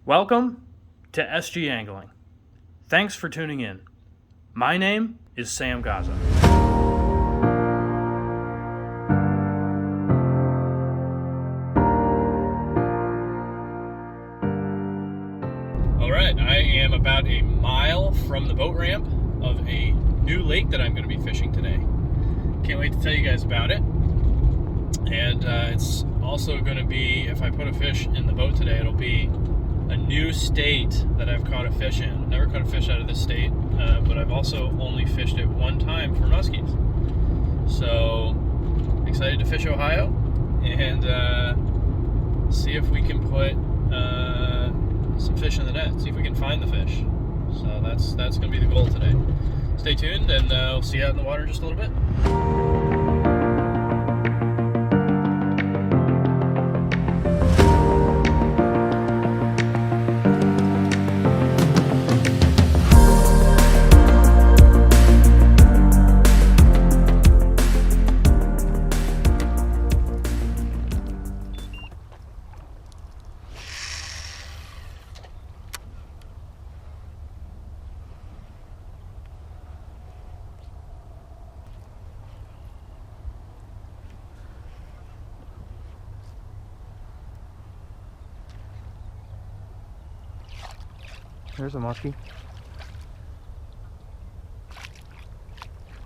Welcome to SG Angling. Thanks for tuning in. My name is Sam Gaza. All right, I am about a mile from the boat ramp of a new lake that I'm going to be fishing today. Can't wait to tell you guys about it. And it's also going to be, if I put a fish in the boat today, it'll be a new state that I've caught a fish in. I've never caught a fish out of this state, but I've also only fished it one time for muskies. So, excited to fish Ohio and see if we can put some fish in the net, see if we can find the fish. So that's going to be the goal today. Stay tuned, and we'll see you out in the water in just a little bit. There's a musky.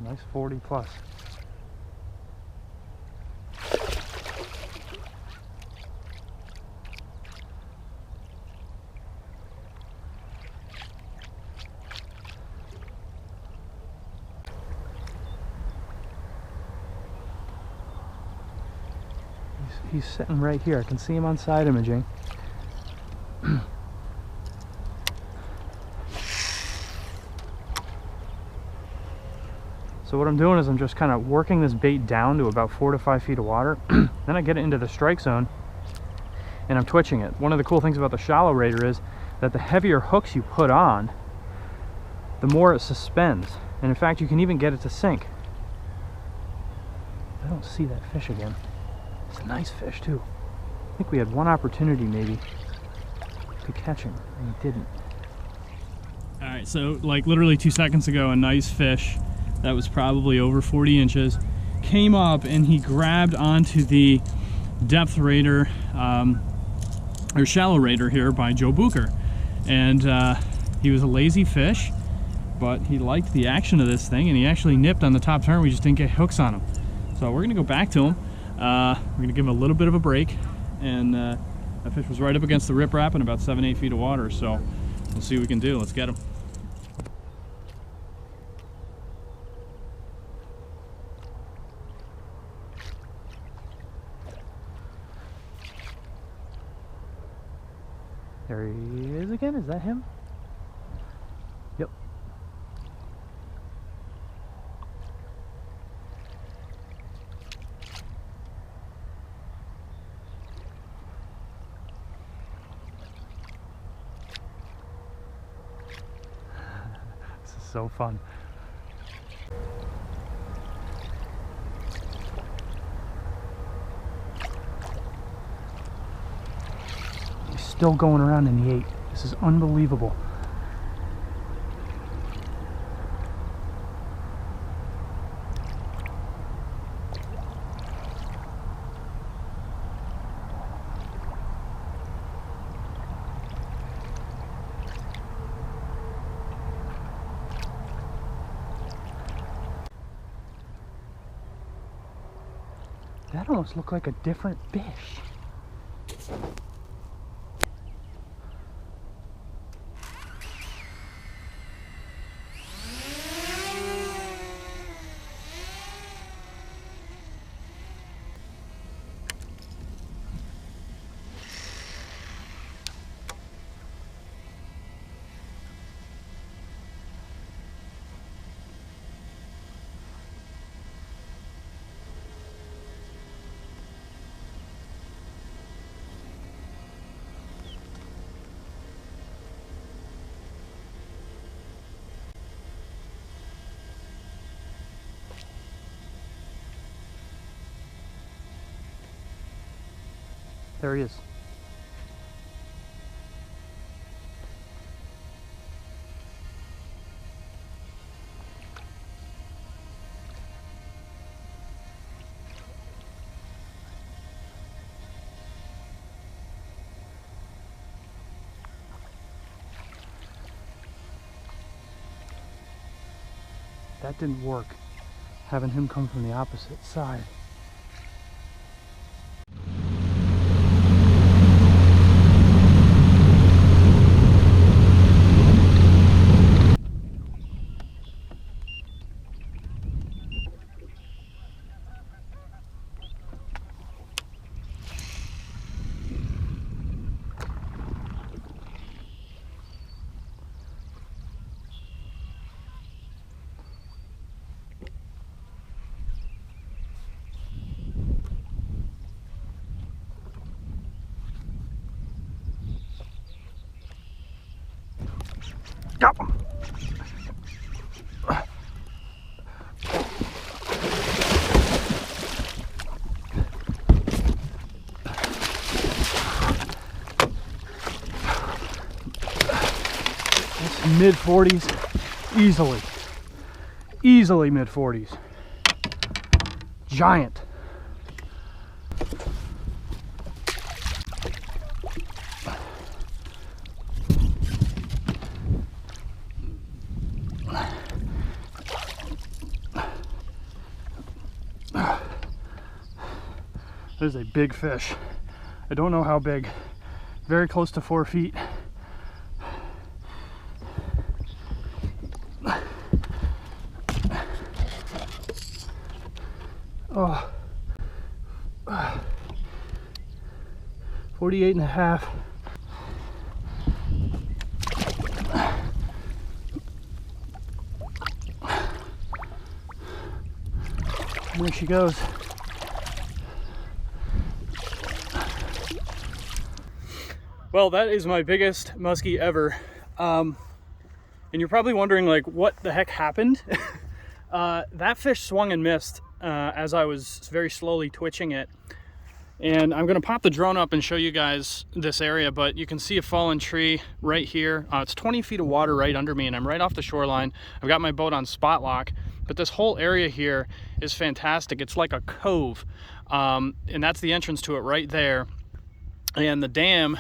Nice 40 plus. He's sitting right here. I can see him on side imaging. So what I'm doing is I'm just kind of working this bait down to about 4 to 5 feet of water. Then I get it into the strike zone and I'm twitching it. One of the cool things about the shallow rater is that the heavier hooks you put on, the more it suspends. And in fact, you can even get it to sink. I don't see that fish again. It's a nice fish too. I think we had one opportunity maybe to catch him and he didn't. All right, so like literally 2 seconds ago, a nice fish that was probably over 40 inches came up and he grabbed onto the depth rater or shallow rater here by Joe Booker, and he was a lazy fish, but he liked the action of this thing and he actually nipped on the top turn. We just didn't get hooks on him, so we're gonna go back to him. We're gonna give him a little bit of a break, and that fish was right up against the riprap in about 7-8 feet of water, so we'll see what we can do. Let's get him. There he is again. Is that him? Yep. This is so fun. Still going around in the 8. This is unbelievable. That almost looked like a different fish. There he is. that didn't work, having him come from the opposite side. Got him. That's mid-40s, easily mid-40s. Giant. There's a big fish. I don't know how big. Very close to 4 feet. Oh, 48 and a half. There she goes. Well, that is my biggest muskie ever. And you're probably wondering, like, what the heck happened? That fish swung and missed as I was very slowly twitching it. And I'm gonna pop the drone up and show you guys this area, but you can see a fallen tree right here. It's 20 feet of water right under me, and I'm right off the shoreline. I've got my boat on spot lock, but this whole area here is fantastic. It's like a cove, and that's the entrance to it right there. And the dam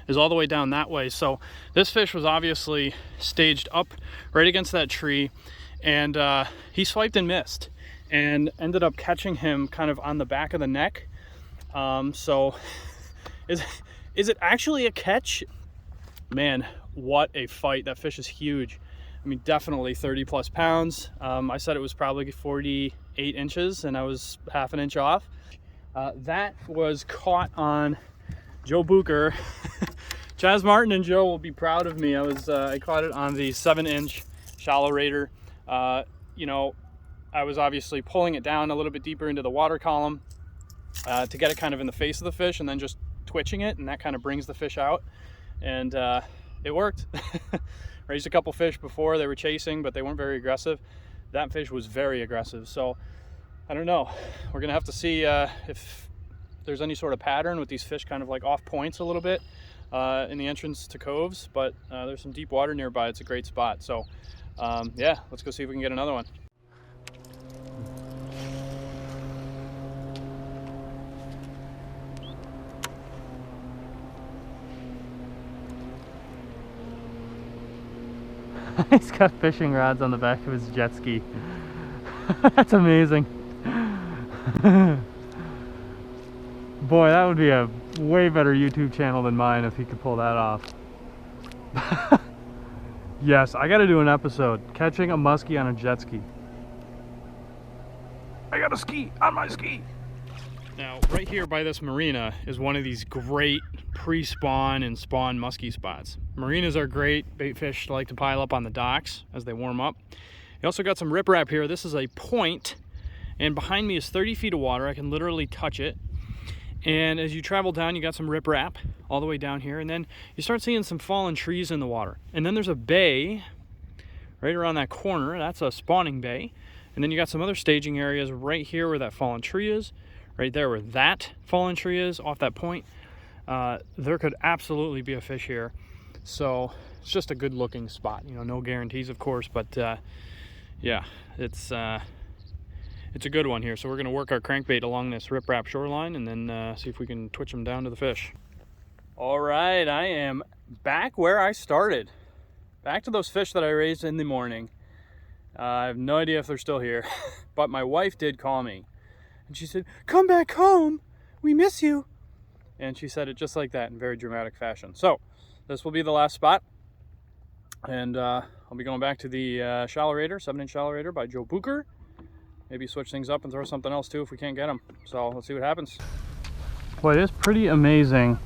is all the way down that way. So this fish was obviously staged up right against that tree, and he swiped and missed and ended up catching him kind of on the back of the neck. So is it actually a catch? Man, what a fight. That fish is huge. I mean, definitely 30 plus pounds. I said it was probably 48 inches and I was half an inch off. That was caught on Joe Booker. Chaz Martin and Joe will be proud of me. I caught it on the 7-inch shallow raider. You know, I was obviously pulling it down a little bit deeper into the water column to get it kind of in the face of the fish, and then just twitching it, and that kind of brings the fish out. And it worked. Raised a couple fish before. They were chasing, but they weren't very aggressive. That fish was very aggressive. So I don't know. We're gonna have to see if there's any sort of pattern with these fish kind of like off points a little bit in the entrance to coves, but there's some deep water nearby. It's a great spot. So yeah, let's go see if we can get another one. He's got fishing rods on the back of his jet ski. That's amazing. Boy, that would be a way better YouTube channel than mine if he could pull that off. Yes, I gotta do an episode, catching a muskie on a jet ski. I got a ski on my ski. Now, right here by this marina is one of these great pre-spawn and spawn muskie spots. Marinas are great. Bait fish like to pile up on the docks as they warm up. You also got some riprap here. This is a point, and behind me is 30 feet of water. I can literally touch it. And as you travel down, you got some riprap all the way down here, and then you start seeing some fallen trees in the water. And then there's a bay right around that corner. That's a spawning bay. And then you got some other staging areas right here where that fallen tree is. Right there where that fallen tree is off that point. There could absolutely be a fish here. So it's just a good looking spot. You know, no guarantees of course, but yeah, it's a good one here. So we're gonna work our crankbait along this riprap shoreline and then see if we can twitch them down to the fish. All right, I am back where I started. Back to those fish that I raised in the morning. I have no idea if they're still here, but my wife did call me. And she said, "Come back home, we miss you." And she said it just like that in very dramatic fashion. So this will be the last spot. And I'll be going back to the Shallowrator, 7-inch Shallowrator by Joe Booker. Maybe switch things up and throw something else too if we can't get them. So let's see what happens. Boy, it is pretty amazing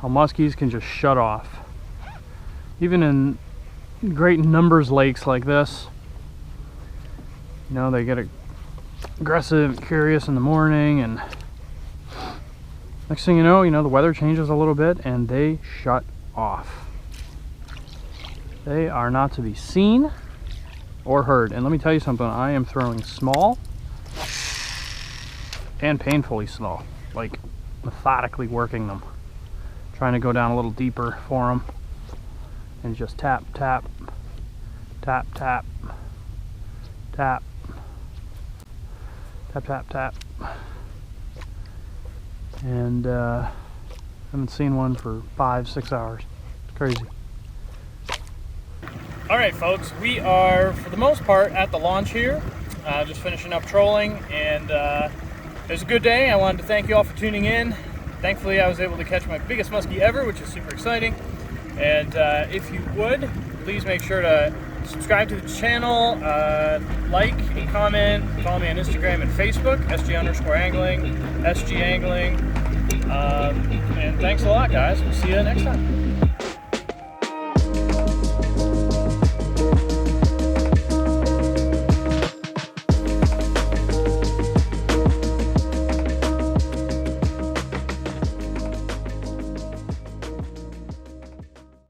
how muskies can just shut off. Even in great numbers lakes like this, you know, they get aggressive, curious in the morning, and next thing you know, the weather changes a little bit and they shut off. They are not to be seen or heard. And let me tell you something, I am throwing small and painfully slow, like methodically working them, trying to go down a little deeper for them, and just tap, tap, tap, tap, tap, tap, tap, tap. And haven't seen one for 5-6 hours. It's crazy. All right, folks, we are for the most part at the launch here, just finishing up trolling, and it was a good day. I wanted to thank you all for tuning in. Thankfully, I was able to catch my biggest muskie ever, which is super exciting. And if you would, please make sure to subscribe to the channel, like and comment, follow me on Instagram and Facebook, SG_angling, SG Angling. And thanks a lot, guys. We'll see you next time.